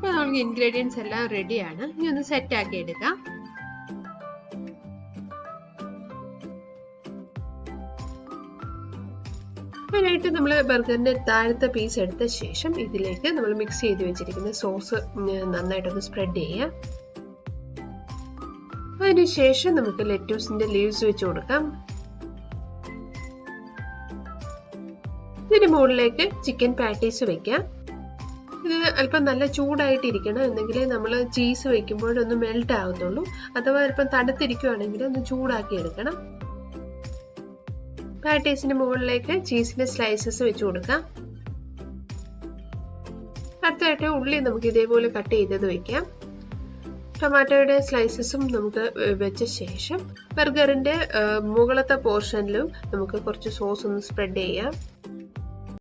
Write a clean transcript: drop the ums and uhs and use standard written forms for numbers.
ഇപ്പോൾ നമുക്ക് ഇൻഗ്രീഡിയൻസ് എല്ലാം റെഡിയാണ്. ഇനി ഒന്ന് സെറ്റ് ആക്കി എടുക്കാം. അതിനായിട്ട് നമ്മൾ ബർഗറിന്റെ താഴത്തെ പീസ് എടുത്ത ശേഷം ഇതിലേക്ക് നമ്മൾ മിക്സ് ചെയ്ത് വെച്ചിരിക്കുന്ന സോസ് നന്നായിട്ടൊന്ന് സ്പ്രെഡ് ചെയ്യാം. അതിനുശേഷം നമുക്ക് ലെറ്റൂസിന്റെ ലീവ്സ് വെച്ച് കൊടുക്കാം. ഇതിന് മുകളിലേക്ക് ചിക്കൻ പാറ്റീസ് വെക്കാം. ഇത് അല്പം നല്ല ചൂടായിട്ടിരിക്കണം, എന്നെങ്കിലേ നമ്മൾ ചീസ് വെക്കുമ്പോഴൊന്ന് മെൽറ്റ് ആകത്തുള്ളൂ. അഥവാ അല്പം തണുത്തിരിക്കുകയാണെങ്കിൽ ഒന്ന് ചൂടാക്കി എടുക്കണം. പാറ്റീസിന് മുകളിലേക്ക് ചീസിന്റെ സ്ലൈസസ് വെച്ച് കൊടുക്കാം. അടുത്തായിട്ട് ഉള്ളി നമുക്ക് ഇതേപോലെ കട്ട് ചെയ്തത് വെക്കാം. ടൊമാറ്റോയുടെ സ്ലൈസസും നമുക്ക് വെച്ച ശേഷം ബർഗറിന്റെ മുകളത്തെ പോർഷനിലും നമുക്ക് കുറച്ച് സോസ് ഒന്ന് സ്പ്രെഡ് ചെയ്യാം.